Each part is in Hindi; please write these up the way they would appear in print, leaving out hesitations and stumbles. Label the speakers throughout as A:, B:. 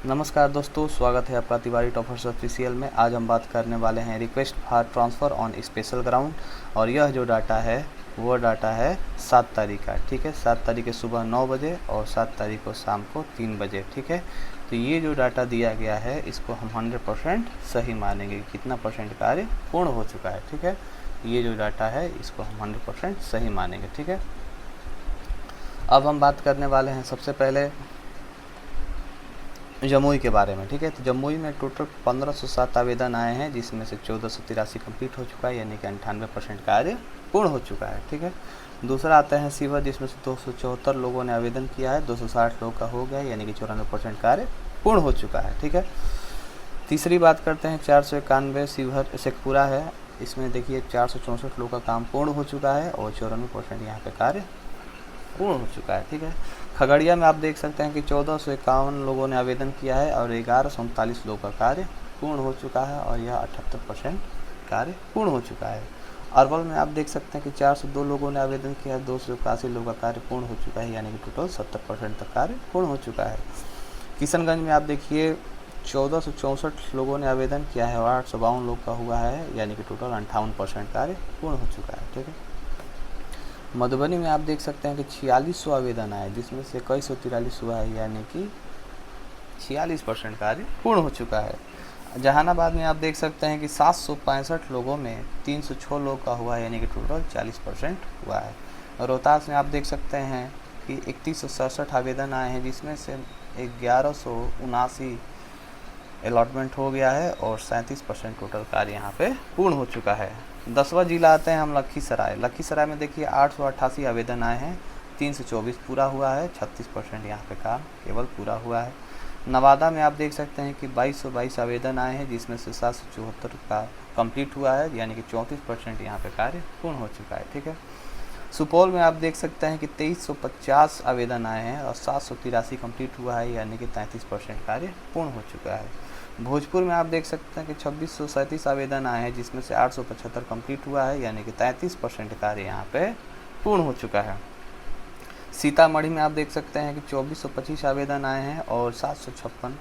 A: नमस्कार दोस्तों, स्वागत है आपका तिवारी टॉपर्स ऑफिशियल में। आज हम बात करने वाले हैं request for transfer on special ground. और यह जो डाटा है वो डाटा है 7 तारीख का। ठीक है, 7 तारीख के सुबह 9 बजे और 7 तारीख को शाम को 3 बजे। ठीक है, तो ये जो डाटा दिया गया है इसको हम 100% सही मानेंगे। कितना परसेंट कार्य पूर्ण हो चुका है। ठीक है, ये जो डाटा है इसको हम 100% सही मानेंगे। ठीक है, अब हम बात करने वाले हैं सबसे पहले जमुई के बारे में। ठीक है, तो जमुई में टोटल 1507 आवेदन आए हैं, जिसमें से 1483 कंप्लीट हो चुका है, यानी कि 98% कार्य पूर्ण हो चुका है। ठीक है, दूसरा आता है सीवर, जिसमें से 274 लोगों ने आवेदन किया है, 260 लोग का हो गया, यानी कि 94% कार्य पूर्ण हो चुका है। ठीक है, तीसरी बात करते हैं 491 सीवर शेखपुरा है। इसमें देखिए 464 लोग का काम पूर्ण हो चुका है और 94% यहाँ पे कार्य पूर्ण हो चुका है। ठीक है, खगड़िया में आप देख सकते हैं कि 1451 लोगों ने आवेदन किया है और 1139 लोगों का कार्य पूर्ण हो चुका है और यह 78% कार्य पूर्ण हो चुका है। अरवल में आप देख सकते हैं कि 402 लोगों ने आवेदन किया है, 281 लोगों का कार्य पूर्ण हो चुका है, यानी कि टोटल 70% तक कार्य पूर्ण हो चुका है। किशनगंज में आप देखिए 1464 लोगों ने आवेदन किया है और 852 लोग का हुआ है, यानी कि टोटल 58% कार्य पूर्ण हो चुका है। ठीक है, मधुबनी में आप देख सकते हैं कि 4600 आवेदन आए, जिसमें से 2143 हुआ है, यानी कि 46% कार्य पूर्ण हो चुका है। जहानाबाद में आप देख सकते हैं कि 765 लोगों में 306 लोग का हुआ है, यानी कि टोटल 40% हुआ है। रोहतास में आप देख सकते हैं कि 3167 आवेदन आए हैं, जिसमें से 1179 अलॉटमेंट हो गया है और 37% टोटल कार्य यहाँ पे पूर्ण हो चुका है। 10वां जिला आते हैं हम लखीसराय। लखीसराय में देखिए 888 आवेदन आए हैं, 324 पूरा हुआ है, 36% यहाँ पे काम केवल पूरा हुआ है। नवादा में आप देख सकते हैं कि 2222 आवेदन आए हैं, जिसमें से 774 का कंप्लीट हुआ है, यानी कि 34% यहाँ पे कार्य पूर्ण हो चुका है। ठीक है, सुपौल में आप देख सकते हैं कि 2350 आवेदन आए हैं और 783 कंप्लीट हुआ है, यानी कि 33% कार्य पूर्ण हो चुका है। भोजपुर में आप देख सकते हैं कि 2637 आवेदन आए हैं, जिसमें से 875 कंप्लीट हुआ है, यानी कि 33% कार्य यहाँ पे पूर्ण हो चुका है। सीतामढ़ी में आप देख सकते हैं कि 2425 आवेदन आए हैं और 756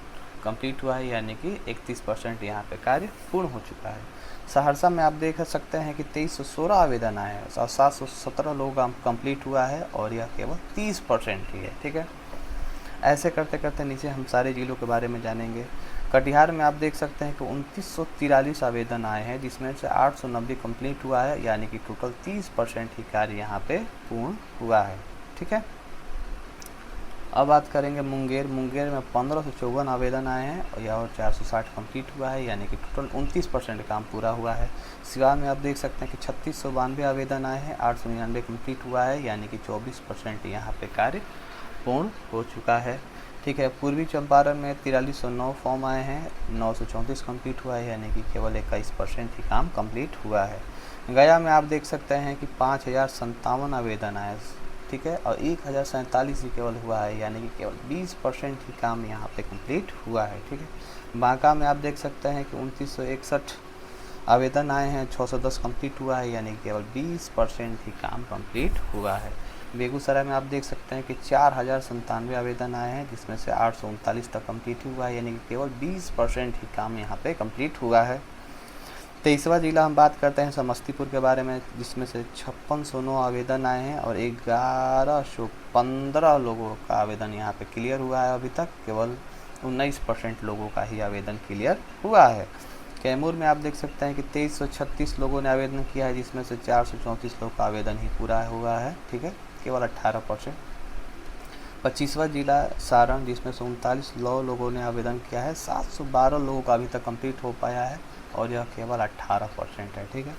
A: कंप्लीट हुआ है, यानी कि 31% यहाँ पे कार्य पूर्ण हो चुका है। सहरसा में आप देख सकते हैं कि 2316 आवेदन आए हैं और 717 लोगों का कंप्लीट हुआ है और यह केवल 30% ही है। ठीक है, ऐसे करते करते नीचे हम सारे जिलों के बारे में जानेंगे। कटिहार में आप देख सकते हैं कि 2943 आवेदन आए हैं, जिसमें से 890 कंप्लीट हुआ है, यानी कि टोटल 30% ही कार्य यहाँ पे पूर्ण हुआ है। ठीक है, अब बात करेंगे मुंगेर। मुंगेर में 1554 आवेदन आए हैं और 460 कंप्लीट हुआ है, यानी कि टोटल 29% काम पूरा हुआ है। सिवान में आप देख सकते हैं कि 3692 आवेदन आए हैं, 899 कंप्लीट हुआ है, यानी कि 24% यहाँ पे कार्य पूर्ण हो चुका है। ठीक है, पूर्वी चंपारण में 4309 फॉर्म आए हैं, 934 कंप्लीट हुआ है, यानी कि केवल 21% ही काम कंप्लीट हुआ है। गया में आप देख सकते हैं कि 5057 आवेदन आए, ठीक है, और 1047 ही केवल हुआ है, यानी कि केवल 20% ही काम यहाँ पे कंप्लीट हुआ है। ठीक है, बांका में आप देख सकते हैं कि 2961 आवेदन आए हैं, 610 कंप्लीट हुआ है, यानी कि केवल 20% ही काम कंप्लीट हुआ है। बेगूसराय में आप देख सकते हैं कि 4097 आवेदन आए हैं, जिसमें से 839 तक कंप्लीट हुआ है, यानी कि केवल 20% ही काम यहाँ पे कंप्लीट हुआ है। 23वां जिला हम बात करते हैं समस्तीपुर के बारे में, जिसमें से 5609 आवेदन आए हैं और 1115 लोगों का आवेदन यहाँ पे क्लियर हुआ है। अभी तक केवल 19% लोगों का ही आवेदन क्लियर हुआ है। कैमूर में आप देख सकते हैं कि 2336 लोगों ने आवेदन किया है, जिसमें से 434 लोग का आवेदन ही पूरा हुआ है। ठीक है, केवल 18%। 25वां जिला सारण, जिसमें से 39 लोगों ने आवेदन किया है, 712 लोगों का अभी तक कंप्लीट हो पाया है और यह केवल 18% है। ठीक है,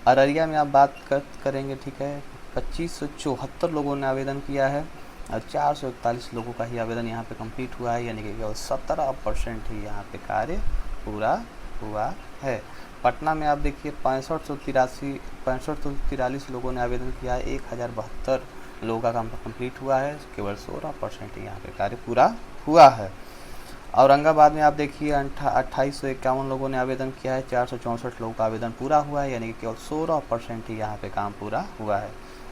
A: अररिया में आप बात करेंगे, ठीक है, 2574 लोगों ने आवेदन किया है और 441 लोगों का ही आवेदन यहाँ पे कंप्लीट हुआ है, यानी कि केवल 17% ही यहाँ पे कार्य पूरा हुआ है। पटना में आप देखिए 6543 लोगों ने आवेदन किया है, 1072 लोगों का काम कंप्लीट हुआ है, केवल 16% यहाँ पे कार्य पूरा हुआ है। औरंगाबाद में आप देखिए 2851 लोगों ने आवेदन किया है, 464 लोगों का आवेदन पूरा हुआ है, यानी कि केवल 16% ही यहाँ पे काम पूरा हुआ है।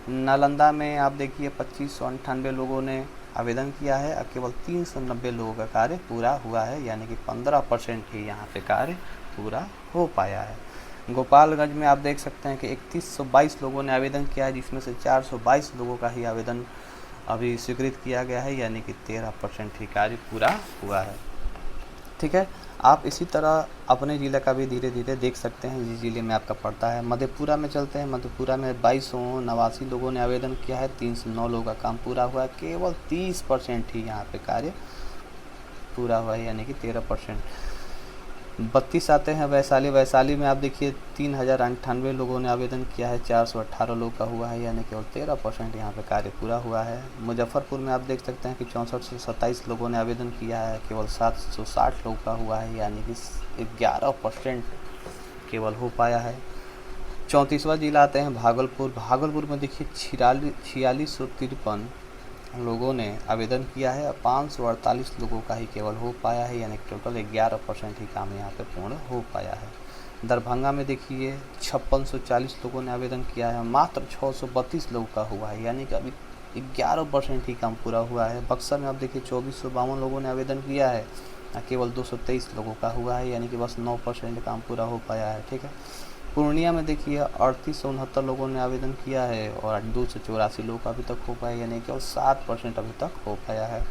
A: नालंदा में आप देखिए 2598 लोगों ने आवेदन किया है और केवल 390 लोगों का कार्य पूरा हुआ है, यानी कि 15% ही यहाँ पे कार्य पूरा हो पाया है। गोपालगंज में आप देख सकते हैं कि 3122 लोगों ने आवेदन किया है, जिसमें से 422 लोगों का ही आवेदन अभी स्वीकृत किया गया है, यानी कि 13% ही कार्य पूरा हुआ है। ठीक है, आप इसी तरह अपने ज़िले का भी धीरे धीरे देख सकते हैं जिस ज़िले में आपका पड़ता है। मधेपुरा में चलते हैं। मधेपुरा में 2289 लोगों ने आवेदन किया है, 309 लोगों का काम पूरा हुआ है, केवल 30% ही यहाँ पे कार्य पूरा हुआ है, यानी कि 13%। 32 आते हैं वैशाली। वैशाली में आप देखिए 3098 लोगों ने आवेदन किया है, 418 लोग का हुआ है, यानी केवल 13% यहाँ पे कार्य पूरा हुआ है। मुजफ्फरपुर में आप देख सकते हैं कि 6427 लोगों ने आवेदन किया है, केवल 760 लोग का हुआ है, यानी कि 11% केवल हो पाया है। 34वां जिला आते हैं भागलपुर। भागलपुर में देखिए 4653 लोगों ने आवेदन किया है, 548 लोगों का ही केवल हो पाया है, यानी टोटल 11% ही काम यहाँ पे पूर्ण हो पाया है। दरभंगा में देखिए 5640 लोगों ने आवेदन किया है, मात्र 632 लोगों का हुआ है, यानी कि अभी 11% ही काम पूरा हुआ है। बक्सर में आप देखिए 2452 लोगों ने आवेदन किया है, केवल 223 लोगों का हुआ है, यानी कि बस 9% काम पूरा हो पाया है। ठीक है, पूर्णिया में देखिए 3869 लोगों ने आवेदन किया है और 284 लोग अभी तक हो पाए, यानी कि 7% अभी तक हो पाया है।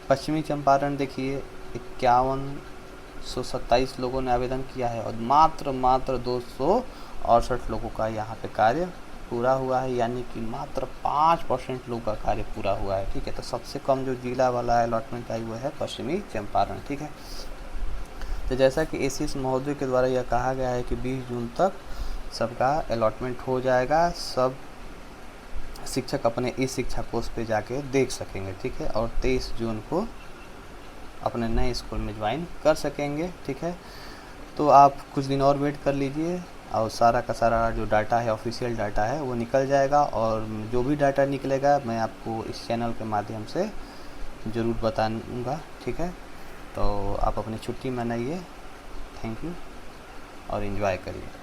A: पश्चिमी चंपारण देखिए 5127 लोगों ने आवेदन किया है और मात्र 268 लोगों का यहाँ पे कार्य पूरा हुआ है, यानी कि मात्र 5% लोगों का कार्य पूरा हुआ है। ठीक है, तो सबसे कम जो जिला वाला अलॉटमेंट आई वो है पश्चिमी चंपारण। ठीक है, तो जैसा कि एसीएस महोदय के द्वारा यह कहा गया है कि 20 जून तक सबका अलॉटमेंट हो जाएगा, सब शिक्षक अपने ई शिक्षा कोर्स पे जाके देख सकेंगे। ठीक है, और 23 जून को अपने नए स्कूल में ज्वाइन कर सकेंगे। ठीक है, तो आप कुछ दिन और वेट कर लीजिए और सारा का सारा जो डाटा है, ऑफिशियल डाटा है, वो निकल जाएगा और जो भी डाटा निकलेगा मैं आपको इस चैनल के माध्यम से ज़रूर बताऊँगा। ठीक है, तो आप अपनी छुट्टी मनाइए। थैंक यू और एंजॉय करिए।